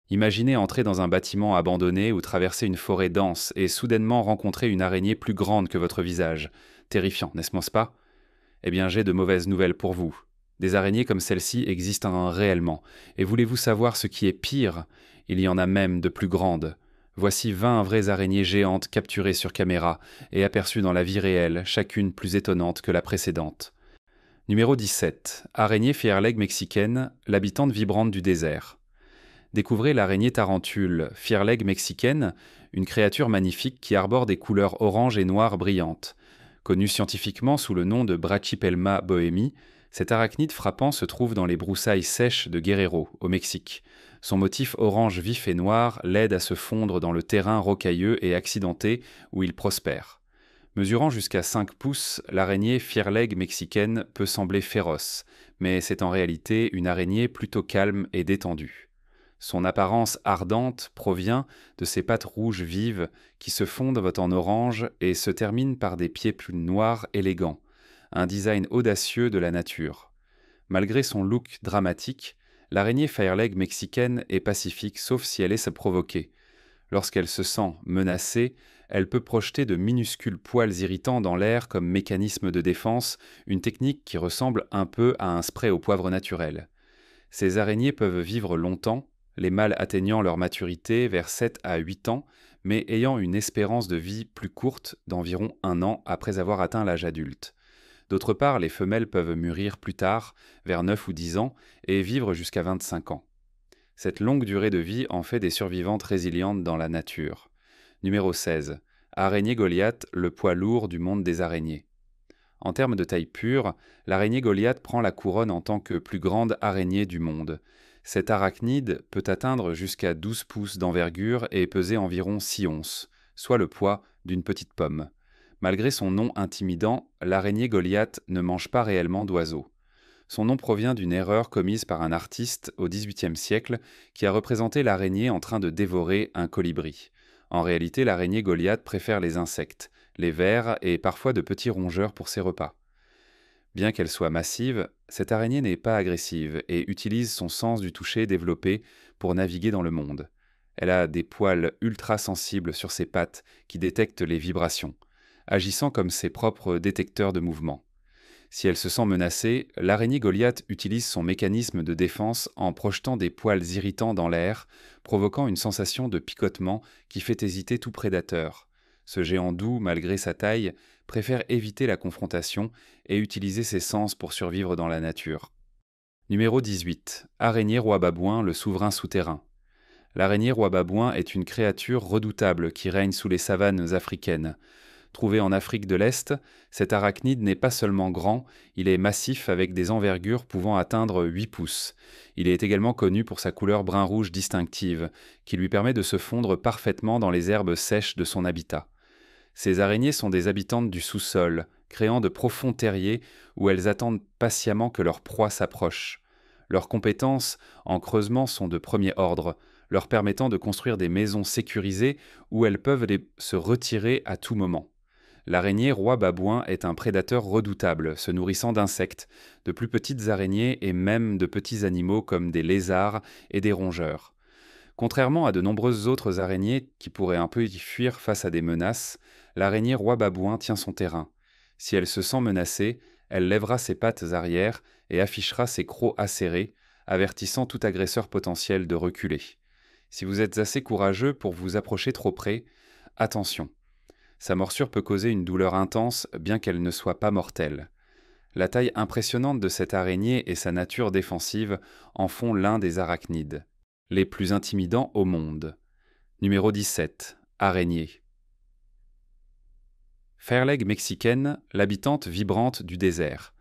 Imaginez entrer dans un bâtiment abandonné ou traverser une forêt dense et soudainement rencontrer une araignée plus grande que votre visage. Terrifiant, n'est-ce pas? Eh bien, j'ai de mauvaises nouvelles pour vous. Des araignées comme celle-ci existent réellement. Et voulez-vous savoir ce qui est pire? Il y en a même de plus grandes. Voici 20 vraies araignées géantes capturées sur caméra et aperçues dans la vie réelle, chacune plus étonnante que la précédente. Numéro 17. Araignée Fairleg mexicaine, l'habitante vibrante du désert. Découvrez l'araignée tarentule, Fairleg mexicaine, une créature magnifique qui arbore des couleurs orange et noire brillantes. Connue scientifiquement sous le nom de Brachypelma bohemi, cet arachnide frappant se trouve dans les broussailles sèches de Guerrero, au Mexique. Son motif orange vif et noir l'aide à se fondre dans le terrain rocailleux et accidenté où il prospère. Mesurant jusqu'à 5 pouces, l'araignée Fairleg mexicaine peut sembler féroce, mais c'est en réalité une araignée plutôt calme et détendue. Son apparence ardente provient de ses pattes rouges vives qui se fondent en orange et se terminent par des pieds plus noirs élégants, un design audacieux de la nature. Malgré son look dramatique, l'araignée Fairleg mexicaine est pacifique sauf si elle est provoquée. Lorsqu'elle se sent menacée, elle peut projeter de minuscules poils irritants dans l'air comme mécanisme de défense, une technique qui ressemble un peu à un spray au poivre naturel. Ces araignées peuvent vivre longtemps, les mâles atteignant leur maturité vers 7 à 8 ans, mais ayant une espérance de vie plus courte d'environ 1 an après avoir atteint l'âge adulte. D'autre part, les femelles peuvent mûrir plus tard, vers 9 ou 10 ans, et vivre jusqu'à 25 ans. Cette longue durée de vie en fait des survivantes résilientes dans la nature. Numéro 16. Araignée Goliath, le poids lourd du monde des araignées. En termes de taille pure, l'araignée Goliath prend la couronne en tant que plus grande araignée du monde. Cet arachnide peut atteindre jusqu'à 12 pouces d'envergure et peser environ 6 onces, soit le poids d'une petite pomme. Malgré son nom intimidant, l'araignée Goliath ne mange pas réellement d'oiseaux. Son nom provient d'une erreur commise par un artiste au XVIIIe siècle qui a représenté l'araignée en train de dévorer un colibri. En réalité, l'araignée Goliath préfère les insectes, les vers et parfois de petits rongeurs pour ses repas. Bien qu'elle soit massive, cette araignée n'est pas agressive et utilise son sens du toucher développé pour naviguer dans le monde. Elle a des poils ultra sensibles sur ses pattes qui détectent les vibrations, agissant comme ses propres détecteurs de mouvement. Si elle se sent menacée, l'araignée Goliath utilise son mécanisme de défense en projetant des poils irritants dans l'air, provoquant une sensation de picotement qui fait hésiter tout prédateur. Ce géant doux, malgré sa taille, préfère éviter la confrontation et utiliser ses sens pour survivre dans la nature. Numéro 18. Araignée roi babouin, le souverain souterrain. L'araignée roi babouin est une créature redoutable qui règne sous les savanes africaines. Trouvé en Afrique de l'Est, cet arachnide n'est pas seulement grand, il est massif avec des envergures pouvant atteindre 8 pouces. Il est également connu pour sa couleur brun-rouge distinctive, qui lui permet de se fondre parfaitement dans les herbes sèches de son habitat. Ces araignées sont des habitantes du sous-sol, créant de profonds terriers où elles attendent patiemment que leur proie s'approche. Leurs compétences en creusement sont de premier ordre, leur permettant de construire des maisons sécurisées où elles peuvent se retirer à tout moment. L'araignée roi babouin est un prédateur redoutable, se nourrissant d'insectes, de plus petites araignées et même de petits animaux comme des lézards et des rongeurs. Contrairement à de nombreuses autres araignées qui pourraient un peu y fuir face à des menaces, l'araignée roi babouin tient son terrain. Si elle se sent menacée, elle lèvera ses pattes arrière et affichera ses crocs acérés, avertissant tout agresseur potentiel de reculer. Si vous êtes assez courageux pour vous approcher trop près, attention. Sa morsure peut causer une douleur intense, bien qu'elle ne soit pas mortelle. La taille impressionnante de cette araignée et sa nature défensive en font l'un des arachnides les plus intimidants au monde. Numéro 17. Araignée. Fairleg mexicaine, l'habitante vibrante du désert.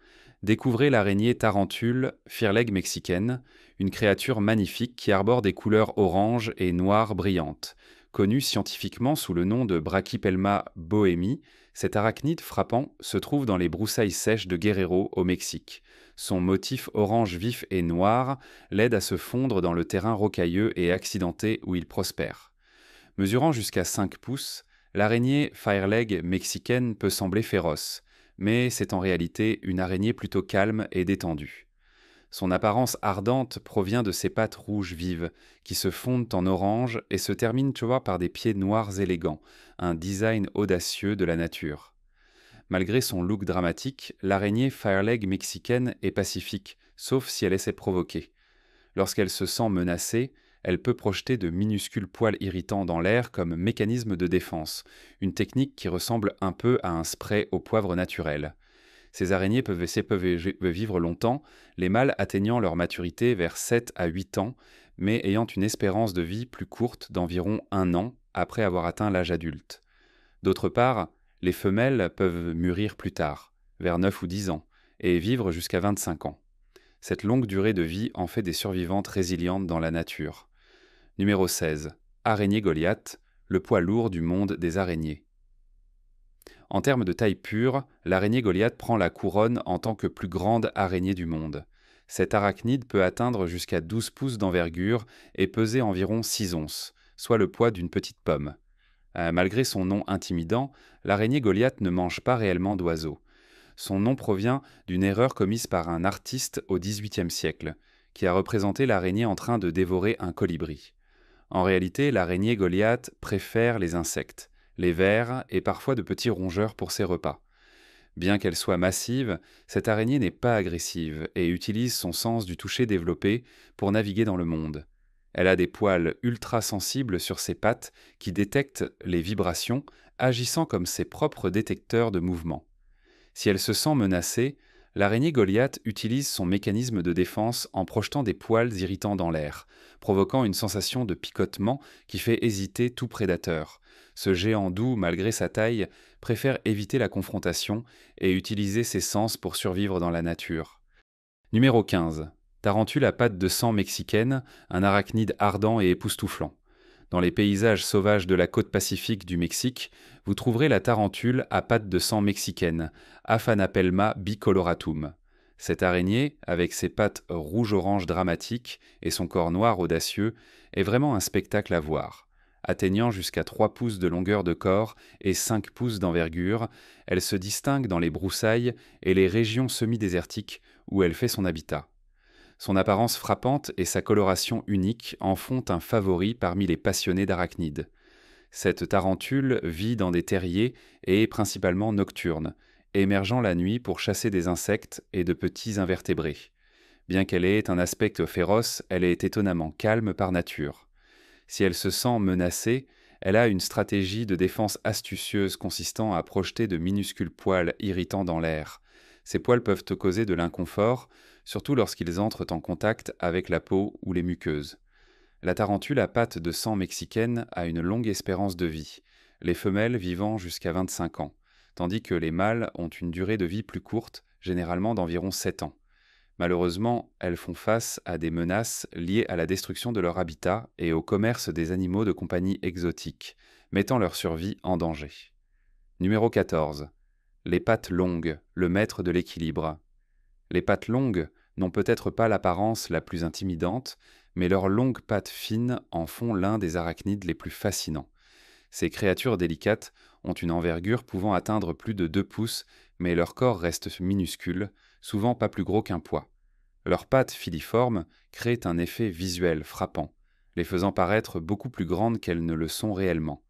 Découvrez l'araignée tarentule, Fairleg mexicaine, une créature magnifique qui arbore des couleurs orange et noire brillantes. Connue scientifiquement sous le nom de Brachypelma bohemi, cet arachnide frappant se trouve dans les broussailles sèches de Guerrero au Mexique. Son motif orange vif et noir l'aide à se fondre dans le terrain rocailleux et accidenté où il prospère. Mesurant jusqu'à 5 pouces, l'araignée Fairleg mexicaine peut sembler féroce, mais c'est en réalité une araignée plutôt calme et détendue. Son apparence ardente provient de ses pattes rouges vives, qui se fondent en orange et se terminent, tu vois, par des pieds noirs élégants, un design audacieux de la nature. Malgré son look dramatique, l'araignée Fireleg mexicaine est pacifique, sauf si elle essaie de provoquer. Lorsqu'elle se sent menacée, elle peut projeter de minuscules poils irritants dans l'air comme mécanisme de défense, une technique qui ressemble un peu à un spray au poivre naturel. Ces araignées peuvent vivre longtemps, les mâles atteignant leur maturité vers 7 à 8 ans, mais ayant une espérance de vie plus courte d'environ 1 an après avoir atteint l'âge adulte. D'autre part, les femelles peuvent mûrir plus tard, vers 9 ou 10 ans, et vivre jusqu'à 25 ans. Cette longue durée de vie en fait des survivantes résilientes dans la nature. Numéro 16. Araignée Goliath, le poids lourd du monde des araignées. En termes de taille pure, l'araignée Goliath prend la couronne en tant que plus grande araignée du monde. Cette arachnide peut atteindre jusqu'à 12 pouces d'envergure et peser environ 6 onces, soit le poids d'une petite pomme. Malgré son nom intimidant, l'araignée Goliath ne mange pas réellement d'oiseaux. Son nom provient d'une erreur commise par un artiste au XVIIIe siècle, qui a représenté l'araignée en train de dévorer un colibri. En réalité, l'araignée Goliath préfère les insectes, les vers et parfois de petits rongeurs pour ses repas. Bien qu'elle soit massive, cette araignée n'est pas agressive et utilise son sens du toucher développé pour naviguer dans le monde. Elle a des poils ultra sensibles sur ses pattes qui détectent les vibrations, agissant comme ses propres détecteurs de mouvement. Si elle se sent menacée, l'araignée Goliath utilise son mécanisme de défense en projetant des poils irritants dans l'air, provoquant une sensation de picotement qui fait hésiter tout prédateur. Ce géant doux, malgré sa taille, préfère éviter la confrontation et utiliser ses sens pour survivre dans la nature. Numéro 15. Tarentule à pattes de sang mexicaine, un arachnide ardent et époustouflant. Dans les paysages sauvages de la côte pacifique du Mexique, vous trouverez la tarentule à pattes de sang mexicaine, Aphanapelma bicoloratum. Cette araignée, avec ses pattes rouge-orange dramatiques et son corps noir audacieux, est vraiment un spectacle à voir. Atteignant jusqu'à 3 pouces de longueur de corps et 5 pouces d'envergure, elle se distingue dans les broussailles et les régions semi-désertiques où elle fait son habitat. Son apparence frappante et sa coloration unique en font un favori parmi les passionnés d'arachnides. Cette tarentule vit dans des terriers et est principalement nocturne, émergeant la nuit pour chasser des insectes et de petits invertébrés. Bien qu'elle ait un aspect féroce, elle est étonnamment calme par nature. Si elle se sent menacée, elle a une stratégie de défense astucieuse consistant à projeter de minuscules poils irritants dans l'air. Ces poils peuvent te causer de l'inconfort, surtout lorsqu'ils entrent en contact avec la peau ou les muqueuses. La tarentule à pattes de sang mexicaine a une longue espérance de vie, les femelles vivant jusqu'à 25 ans, tandis que les mâles ont une durée de vie plus courte, généralement d'environ 7 ans. Malheureusement, elles font face à des menaces liées à la destruction de leur habitat et au commerce des animaux de compagnie exotiques, mettant leur survie en danger. Numéro 14. Les pattes longues, le maître de l'équilibre. Les pattes longues n'ont peut-être pas l'apparence la plus intimidante, mais leurs longues pattes fines en font l'un des arachnides les plus fascinants. Ces créatures délicates ont une envergure pouvant atteindre plus de 2 pouces, mais leur corps reste minuscule, souvent pas plus gros qu'un pois. Leurs pattes filiformes créent un effet visuel frappant, les faisant paraître beaucoup plus grandes qu'elles ne le sont réellement.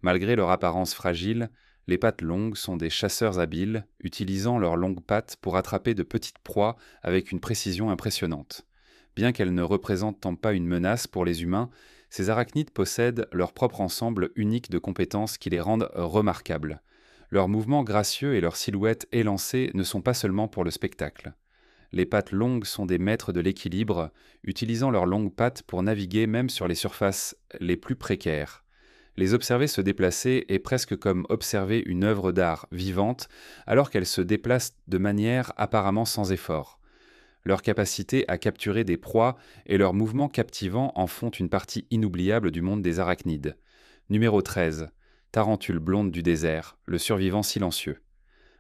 Malgré leur apparence fragile, les pattes longues sont des chasseurs habiles, utilisant leurs longues pattes pour attraper de petites proies avec une précision impressionnante. Bien qu'elles ne représentent pas une menace pour les humains, ces arachnides possèdent leur propre ensemble unique de compétences qui les rendent remarquables. Leurs mouvements gracieux et leur silhouette élancée ne sont pas seulement pour le spectacle. Les pattes longues sont des maîtres de l'équilibre, utilisant leurs longues pattes pour naviguer même sur les surfaces les plus précaires. Les observer se déplacer est presque comme observer une œuvre d'art vivante alors qu'elle se déplace de manière apparemment sans effort. Leur capacité à capturer des proies et leurs mouvements captivants en font une partie inoubliable du monde des arachnides. Numéro 13. Tarentule blonde du désert, le survivant silencieux.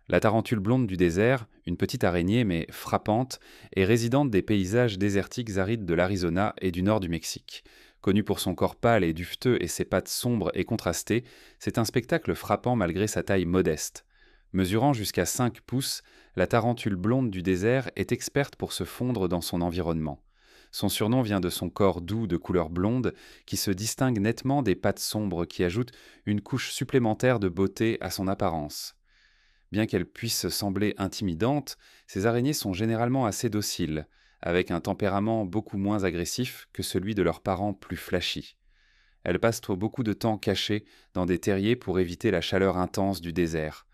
La tarentule blonde du désert, une petite araignée mais frappante, est résidente des paysages désertiques arides de l'Arizona et du nord du Mexique. Connue pour son corps pâle et duveteux et ses pattes sombres et contrastées, c'est un spectacle frappant malgré sa taille modeste. Mesurant jusqu'à 5 pouces, la tarentule blonde du désert est experte pour se fondre dans son environnement. Son surnom vient de son corps doux de couleur blonde qui se distingue nettement des pattes sombres qui ajoutent une couche supplémentaire de beauté à son apparence. Bien qu'elles puissent sembler intimidantes, ces araignées sont généralement assez dociles, avec un tempérament beaucoup moins agressif que celui de leurs parents plus flashy. Elles passent beaucoup de temps cachées dans des terriers pour éviter la chaleur intense du désert.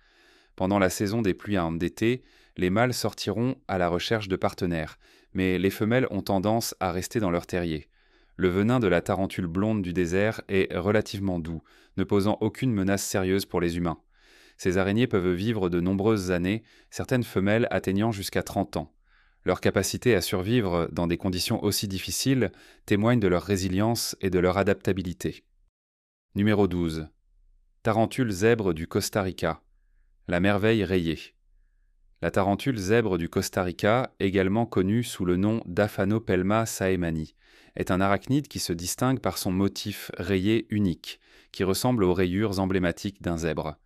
Pendant la saison des pluies d'été, les mâles sortiront à la recherche de partenaires, mais les femelles ont tendance à rester dans leur terrier. Le venin de la tarentule blonde du désert est relativement doux, ne posant aucune menace sérieuse pour les humains. Ces araignées peuvent vivre de nombreuses années, certaines femelles atteignant jusqu'à 30 ans. Leur capacité à survivre dans des conditions aussi difficiles témoigne de leur résilience et de leur adaptabilité. Numéro 12. Tarentule zèbre du Costa Rica. La merveille rayée. La tarentule zèbre du Costa Rica, également connue sous le nom d'Aphanopelma saemani, est un arachnide qui se distingue par son motif rayé unique, qui ressemble aux rayures emblématiques d'un zèbre.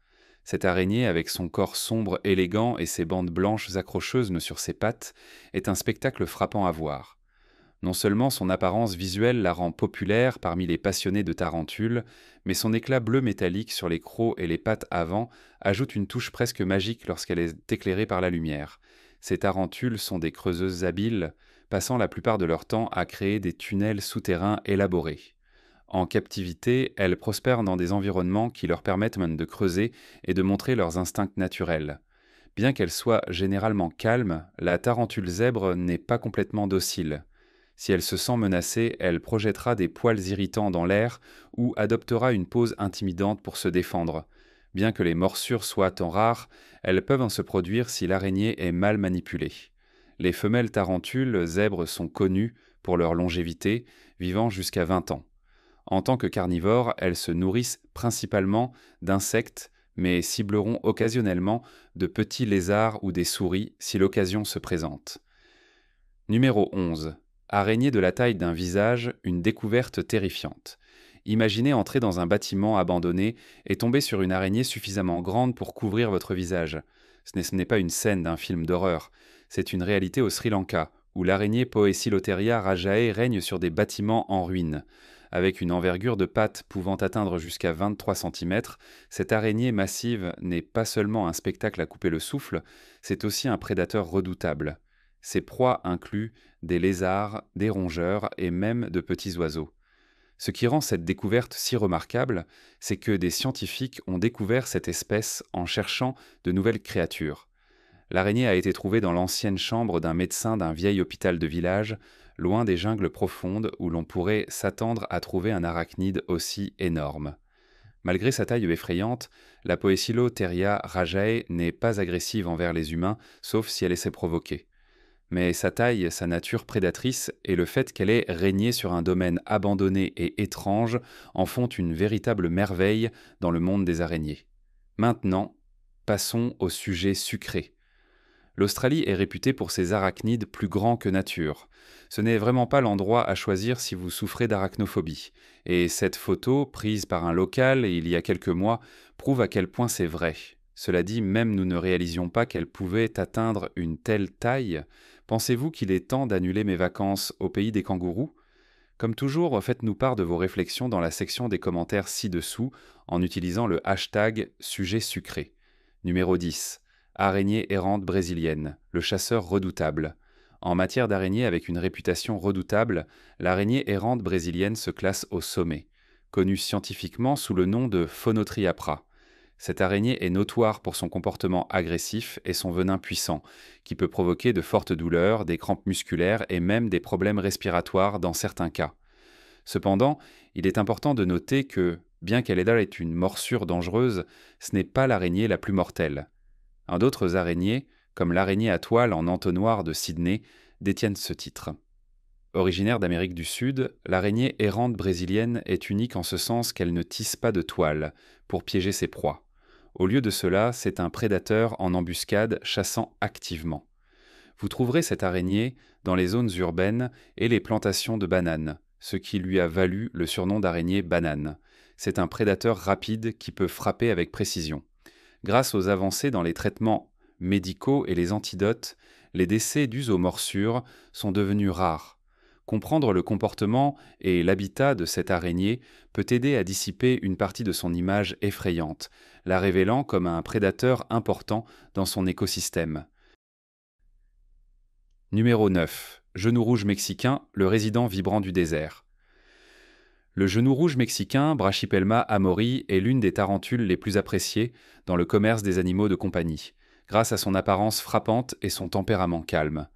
Cette araignée, avec son corps sombre élégant et ses bandes blanches accrocheuses sur ses pattes, est un spectacle frappant à voir. Non seulement son apparence visuelle la rend populaire parmi les passionnés de tarentules, mais son éclat bleu métallique sur les crocs et les pattes avant ajoute une touche presque magique lorsqu'elle est éclairée par la lumière. Ces tarentules sont des creuseuses habiles, passant la plupart de leur temps à créer des tunnels souterrains élaborés. En captivité, elles prospèrent dans des environnements qui leur permettent même de creuser et de montrer leurs instincts naturels. Bien qu'elle soit généralement calme, la tarentule zèbre n'est pas complètement docile. Si elle se sent menacée, elle projettera des poils irritants dans l'air ou adoptera une pose intimidante pour se défendre. Bien que les morsures soient tant rares, elles peuvent en se produire si l'araignée est mal manipulée. Les femelles tarentules zèbres sont connues pour leur longévité, vivant jusqu'à 20 ans. En tant que carnivores, elles se nourrissent principalement d'insectes, mais cibleront occasionnellement de petits lézards ou des souris si l'occasion se présente. Numéro 11. Araignée de la taille d'un visage, une découverte terrifiante. Imaginez entrer dans un bâtiment abandonné et tomber sur une araignée suffisamment grande pour couvrir votre visage. Ce n'est pas une scène d'un film d'horreur, c'est une réalité au Sri Lanka, où l'araignée Poecilotheria rajae règne sur des bâtiments en ruine. Avec une envergure de pattes pouvant atteindre jusqu'à 23 cm, cette araignée massive n'est pas seulement un spectacle à couper le souffle, c'est aussi un prédateur redoutable. Ses proies incluent des lézards, des rongeurs et même de petits oiseaux. Ce qui rend cette découverte si remarquable, c'est que des scientifiques ont découvert cette espèce en cherchant de nouvelles créatures. L'araignée a été trouvée dans l'ancienne chambre d'un médecin d'un vieil hôpital de village, loin des jungles profondes où l'on pourrait s'attendre à trouver un arachnide aussi énorme. Malgré sa taille effrayante, la Poecilotheria rajae n'est pas agressive envers les humains, sauf si elle essaie provoquer. Mais sa taille, sa nature prédatrice et le fait qu'elle ait régné sur un domaine abandonné et étrange en font une véritable merveille dans le monde des araignées. Maintenant, passons au sujet sucré. L'Australie est réputée pour ses arachnides plus grands que nature. Ce n'est vraiment pas l'endroit à choisir si vous souffrez d'arachnophobie. Et cette photo, prise par un local il y a quelques mois, prouve à quel point c'est vrai. Cela dit, même nous ne réalisions pas qu'elle pouvait atteindre une telle taille. Pensez-vous qu'il est temps d'annuler mes vacances au pays des kangourous ? Comme toujours, faites-nous part de vos réflexions dans la section des commentaires ci-dessous en utilisant le hashtag sujet sucré. Numéro 10. Araignée errante brésilienne, le chasseur redoutable. En matière d'araignée avec une réputation redoutable, l'araignée errante brésilienne se classe au sommet, connue scientifiquement sous le nom de Phonotriapra. Cette araignée est notoire pour son comportement agressif et son venin puissant, qui peut provoquer de fortes douleurs, des crampes musculaires et même des problèmes respiratoires dans certains cas. Cependant, il est important de noter que, bien qu'elle ait une morsure dangereuse, ce n'est pas l'araignée la plus mortelle. D'autres araignées, comme l'araignée à toile en entonnoir de Sydney, détiennent ce titre. Originaire d'Amérique du Sud, l'araignée errante brésilienne est unique en ce sens qu'elle ne tisse pas de toile pour piéger ses proies. Au lieu de cela, c'est un prédateur en embuscade chassant activement. Vous trouverez cette araignée dans les zones urbaines et les plantations de bananes, ce qui lui a valu le surnom d'araignée banane. C'est un prédateur rapide qui peut frapper avec précision. Grâce aux avancées dans les traitements médicaux et les antidotes, les décès dus aux morsures sont devenus rares. Comprendre le comportement et l'habitat de cette araignée peut aider à dissiper une partie de son image effrayante, la révélant comme un prédateur important dans son écosystème. Numéro 9. Genou rouge mexicain, le résident vibrant du désert. Le genou rouge mexicain, Brachypelma amori, est l'une des tarentules les plus appréciées dans le commerce des animaux de compagnie, grâce à son apparence frappante et son tempérament calme.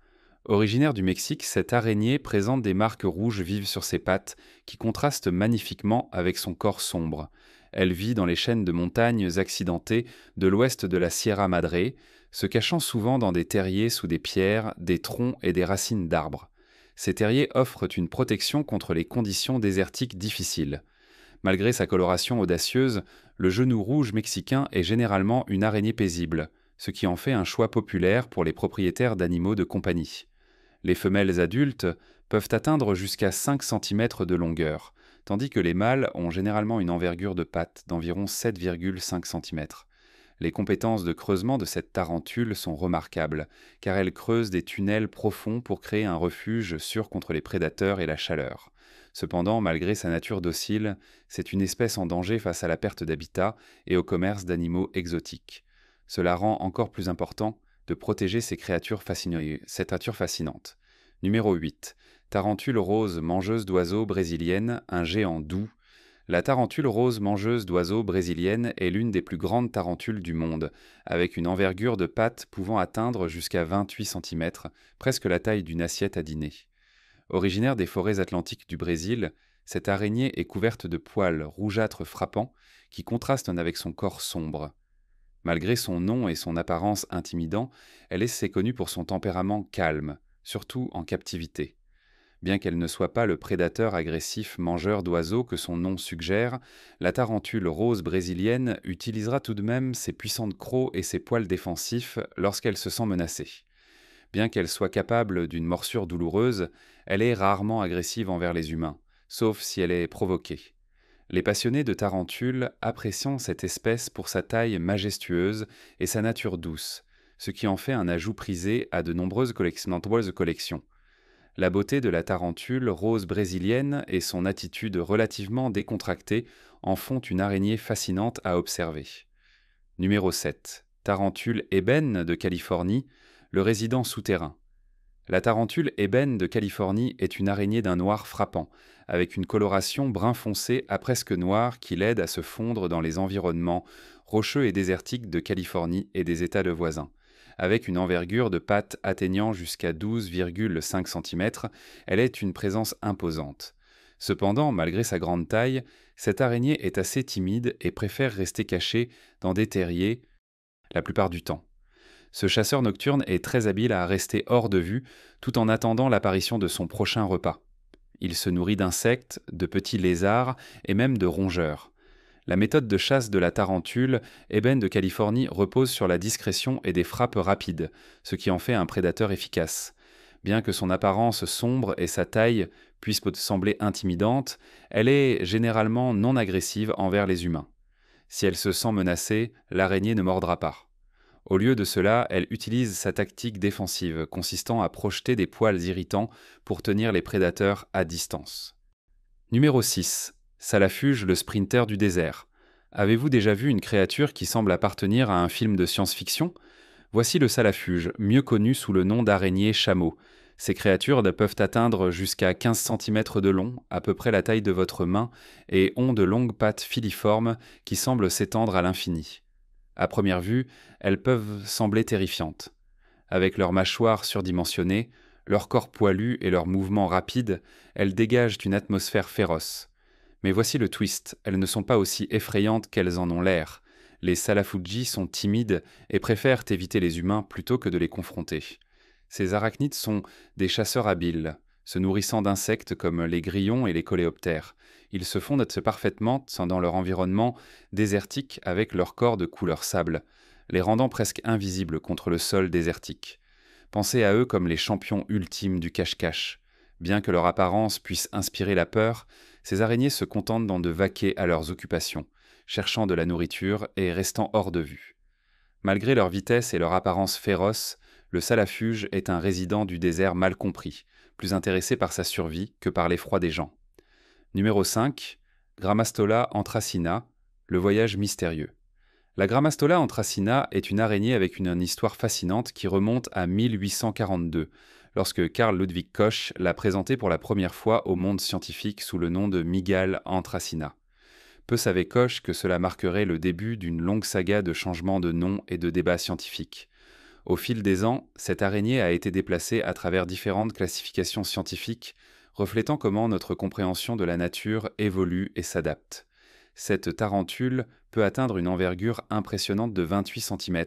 Originaire du Mexique, cette araignée présente des marques rouges vives sur ses pattes qui contrastent magnifiquement avec son corps sombre. Elle vit dans les chaînes de montagnes accidentées de l'ouest de la Sierra Madre, se cachant souvent dans des terriers sous des pierres, des troncs et des racines d'arbres. Ces terriers offrent une protection contre les conditions désertiques difficiles. Malgré sa coloration audacieuse, le genou rouge mexicain est généralement une araignée paisible, ce qui en fait un choix populaire pour les propriétaires d'animaux de compagnie. Les femelles adultes peuvent atteindre jusqu'à 5 cm de longueur, tandis que les mâles ont généralement une envergure de pattes d'environ 7,5 cm. Les compétences de creusement de cette tarentule sont remarquables, car elle creuse des tunnels profonds pour créer un refuge sûr contre les prédateurs et la chaleur. Cependant, malgré sa nature docile, c'est une espèce en danger face à la perte d'habitat et au commerce d'animaux exotiques. Cela rend encore plus important de protéger cette créature fascinante. Numéro 8. Tarentule rose mangeuse d'oiseaux brésilienne, un géant doux. La tarentule rose mangeuse d'oiseaux brésilienne est l'une des plus grandes tarentules du monde, avec une envergure de pattes pouvant atteindre jusqu'à 28 cm, presque la taille d'une assiette à dîner. Originaire des forêts atlantiques du Brésil, cette araignée est couverte de poils rougeâtres frappants qui contrastent avec son corps sombre. Malgré son nom et son apparence intimidant, elle est connue pour son tempérament calme, surtout en captivité. Bien qu'elle ne soit pas le prédateur agressif mangeur d'oiseaux que son nom suggère, la tarentule rose brésilienne utilisera tout de même ses puissantes crocs et ses poils défensifs lorsqu'elle se sent menacée. Bien qu'elle soit capable d'une morsure douloureuse, elle est rarement agressive envers les humains, sauf si elle est provoquée. Les passionnés de tarentules apprécient cette espèce pour sa taille majestueuse et sa nature douce, ce qui en fait un ajout prisé à de nombreuses collections. La beauté de la tarentule rose brésilienne et son attitude relativement décontractée en font une araignée fascinante à observer. Numéro 7. Tarentule ébène de Californie, le résident souterrain. La tarentule ébène de Californie est une araignée d'un noir frappant, avec une coloration brun foncé à presque noire qui l'aide à se fondre dans les environnements rocheux et désertiques de Californie et des États voisins. Avec une envergure de pattes atteignant jusqu'à 12,5 cm, elle est une présence imposante. Cependant, malgré sa grande taille, cette araignée est assez timide et préfère rester cachée dans des terriers la plupart du temps. Ce chasseur nocturne est très habile à rester hors de vue tout en attendant l'apparition de son prochain repas. Il se nourrit d'insectes, de petits lézards et même de rongeurs. La méthode de chasse de la tarentule ébène de Californie repose sur la discrétion et des frappes rapides, ce qui en fait un prédateur efficace. Bien que son apparence sombre et sa taille puissent sembler intimidantes, elle est généralement non agressive envers les humains. Si elle se sent menacée, l'araignée ne mordra pas. Au lieu de cela, elle utilise sa tactique défensive, consistant à projeter des poils irritants pour tenir les prédateurs à distance. Numéro 6. Salafuge, le sprinter du désert. Avez-vous déjà vu une créature qui semble appartenir à un film de science-fiction ? Voici le salafuge, mieux connu sous le nom d'araignée chameau. Ces créatures peuvent atteindre jusqu'à 15 cm de long, à peu près la taille de votre main, et ont de longues pattes filiformes qui semblent s'étendre à l'infini. À première vue, elles peuvent sembler terrifiantes. Avec leurs mâchoires surdimensionnées, leur corps poilu et leurs mouvements rapides, elles dégagent une atmosphère féroce. Mais voici le twist, elles ne sont pas aussi effrayantes qu'elles en ont l'air. Les salafuji sont timides et préfèrent éviter les humains plutôt que de les confronter. Ces arachnides sont des chasseurs habiles, se nourrissant d'insectes comme les grillons et les coléoptères. Ils se fondent parfaitement dans leur environnement désertique avec leur corps de couleur sable, les rendant presque invisibles contre le sol désertique. Pensez à eux comme les champions ultimes du cache-cache. Bien que leur apparence puisse inspirer la peur, ces araignées se contentent de vaquer à leurs occupations, cherchant de la nourriture et restant hors de vue. Malgré leur vitesse et leur apparence féroce, le salafuge est un résident du désert mal compris, plus intéressé par sa survie que par l'effroi des gens. Numéro 5. Grammastola anthracina, le voyage mystérieux. La Grammastola anthracina est une araignée avec une histoire fascinante qui remonte à 1842, lorsque Carl Ludwig Koch l'a présentée pour la première fois au monde scientifique sous le nom de Mygale anthracina. Peu savait Koch que cela marquerait le début d'une longue saga de changements de nom et de débats scientifiques. Au fil des ans, cette araignée a été déplacée à travers différentes classifications scientifiques, reflétant comment notre compréhension de la nature évolue et s'adapte. Cette tarentule peut atteindre une envergure impressionnante de 28 cm,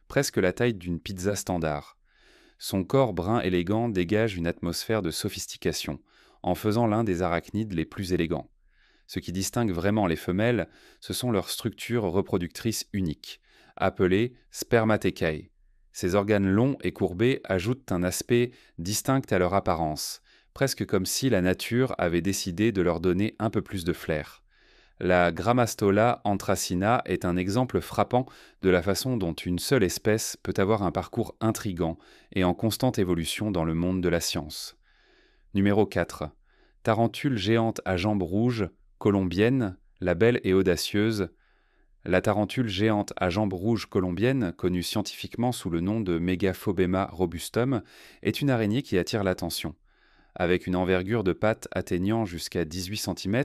presque la taille d'une pizza standard. Son corps brun élégant dégage une atmosphère de sophistication, en faisant l'un des arachnides les plus élégants. Ce qui distingue vraiment les femelles, ce sont leurs structures reproductrices uniques, appelées spermathecae. Ces organes longs et courbés ajoutent un aspect distinct à leur apparence, presque comme si la nature avait décidé de leur donner un peu plus de flair. La Grammastola anthracina est un exemple frappant de la façon dont une seule espèce peut avoir un parcours intrigant et en constante évolution dans le monde de la science. Numéro 4. Tarentule géante à jambes rouges, colombienne, la belle et audacieuse. La tarentule géante à jambes rouges colombienne, connue scientifiquement sous le nom de Megaphobema robustum, est une araignée qui attire l'attention. Avec une envergure de pattes atteignant jusqu'à 18 cm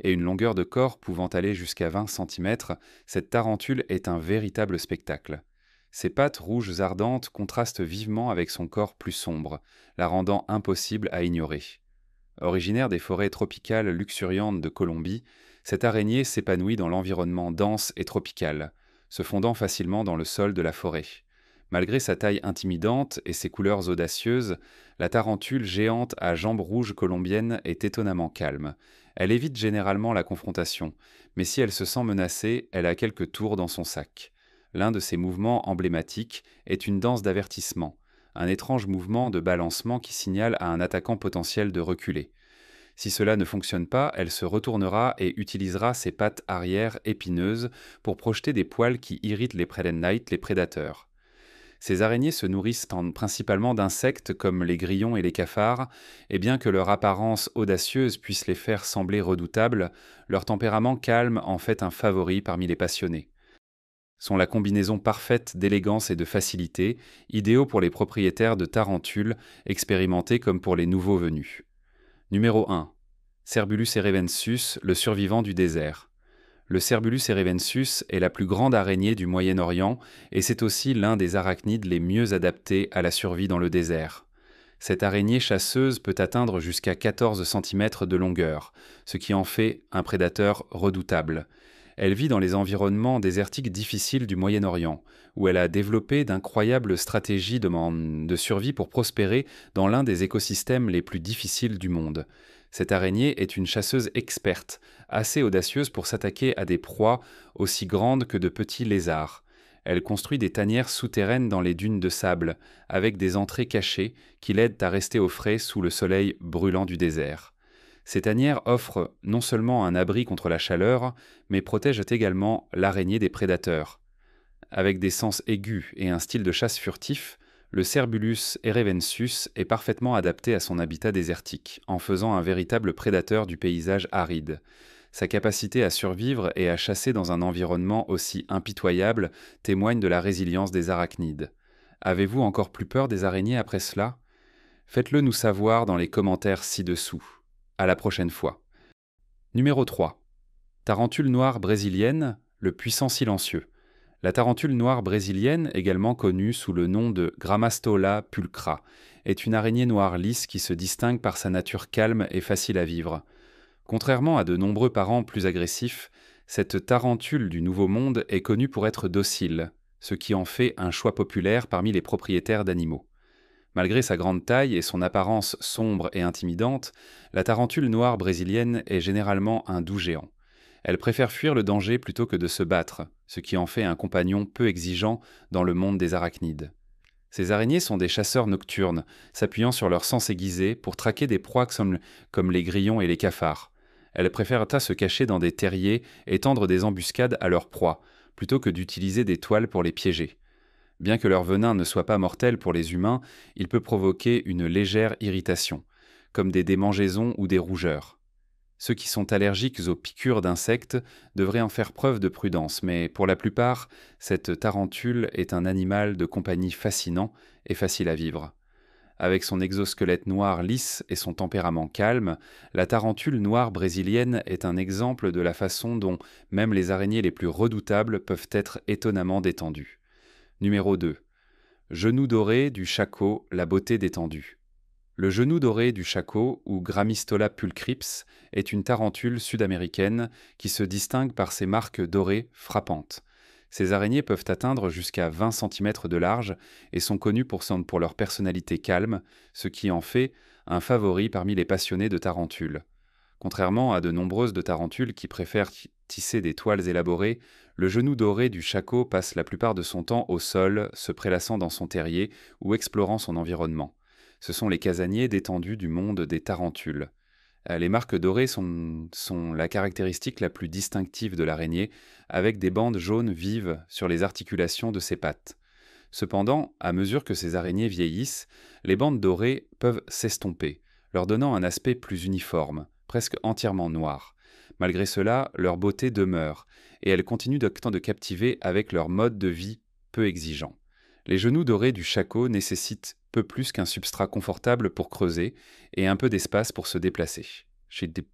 et une longueur de corps pouvant aller jusqu'à 20 cm, cette tarentule est un véritable spectacle. Ses pattes rouges ardentes contrastent vivement avec son corps plus sombre, la rendant impossible à ignorer. Originaire des forêts tropicales luxuriantes de Colombie, cette araignée s'épanouit dans l'environnement dense et tropical, se fondant facilement dans le sol de la forêt. Malgré sa taille intimidante et ses couleurs audacieuses, la tarentule géante à jambes rouges colombienne est étonnamment calme. Elle évite généralement la confrontation, mais si elle se sent menacée, elle a quelques tours dans son sac. L'un de ses mouvements emblématiques est une danse d'avertissement, un étrange mouvement de balancement qui signale à un attaquant potentiel de reculer. Si cela ne fonctionne pas, elle se retournera et utilisera ses pattes arrière épineuses pour projeter des poils qui irritent les Predenites, les prédateurs. Ces araignées se nourrissent principalement d'insectes comme les grillons et les cafards, et bien que leur apparence audacieuse puisse les faire sembler redoutables, leur tempérament calme en fait un favori parmi les passionnés. Sont la combinaison parfaite d'élégance et de facilité, idéaux pour les propriétaires de tarentules, expérimentés comme pour les nouveaux venus. Numéro 1. Cerbulus erevensus, le survivant du désert. Le Cerbulus erevensus est la plus grande araignée du Moyen-Orient et c'est aussi l'un des arachnides les mieux adaptés à la survie dans le désert. Cette araignée chasseuse peut atteindre jusqu'à 14 cm de longueur, ce qui en fait un prédateur redoutable. Elle vit dans les environnements désertiques difficiles du Moyen-Orient, où elle a développé d'incroyables stratégies de survie pour prospérer dans l'un des écosystèmes les plus difficiles du monde. Cette araignée est une chasseuse experte, assez audacieuse pour s'attaquer à des proies aussi grandes que de petits lézards. Elle construit des tanières souterraines dans les dunes de sable, avec des entrées cachées qui l'aident à rester au frais sous le soleil brûlant du désert. Ces tanières offrent non seulement un abri contre la chaleur, mais protègent également l'araignée des prédateurs. Avec des sens aigus et un style de chasse furtif, le Cerbulus erevensus est parfaitement adapté à son habitat désertique, en faisant un véritable prédateur du paysage aride. Sa capacité à survivre et à chasser dans un environnement aussi impitoyable témoigne de la résilience des arachnides. Avez-vous encore plus peur des araignées après cela ? Faites-le nous savoir dans les commentaires ci-dessous. À la prochaine fois. Numéro 3. Tarentule noire brésilienne, le puissant silencieux. La tarentule noire brésilienne, également connue sous le nom de Grammastola pulchra, est une araignée noire lisse qui se distingue par sa nature calme et facile à vivre. Contrairement à de nombreux parents plus agressifs, cette tarentule du Nouveau Monde est connue pour être docile, ce qui en fait un choix populaire parmi les propriétaires d'animaux. Malgré sa grande taille et son apparence sombre et intimidante, la tarentule noire brésilienne est généralement un doux géant. Elle préfère fuir le danger plutôt que de se battre, ce qui en fait un compagnon peu exigeant dans le monde des arachnides. Ces araignées sont des chasseurs nocturnes, s'appuyant sur leur sens aiguisé pour traquer des proies comme les grillons et les cafards. Elles préfèrent se cacher dans des terriers et tendre des embuscades à leurs proies, plutôt que d'utiliser des toiles pour les piéger. Bien que leur venin ne soit pas mortel pour les humains, il peut provoquer une légère irritation, comme des démangeaisons ou des rougeurs. Ceux qui sont allergiques aux piqûres d'insectes devraient en faire preuve de prudence, mais pour la plupart, cette tarentule est un animal de compagnie fascinant et facile à vivre. Avec son exosquelette noir lisse et son tempérament calme, la tarentule noire brésilienne est un exemple de la façon dont même les araignées les plus redoutables peuvent être étonnamment détendues. Numéro 2. Genou doré du Chaco, la beauté détendue. Le genou doré du Chaco, ou Grammistola pulchrips, est une tarentule sud-américaine qui se distingue par ses marques dorées frappantes. Ces araignées peuvent atteindre jusqu'à 20 cm de large et sont connues pour leur personnalité calme, ce qui en fait un favori parmi les passionnés de tarentules. Contrairement à de nombreuses de tarentules qui préfèrent tisser des toiles élaborées, le genou doré du Chaco passe la plupart de son temps au sol, se prélassant dans son terrier ou explorant son environnement. Ce sont les casaniers détendus du monde des tarentules. Les marques dorées sont la caractéristique la plus distinctive de l'araignée, avec des bandes jaunes vives sur les articulations de ses pattes. Cependant, à mesure que ces araignées vieillissent, les bandes dorées peuvent s'estomper, leur donnant un aspect plus uniforme, presque entièrement noir. Malgré cela, leur beauté demeure, et elles continuent de captiver avec leur mode de vie peu exigeant. Les genoux dorés du Chaco nécessitent peu plus qu'un substrat confortable pour creuser et un peu d'espace pour se déplacer. Chez des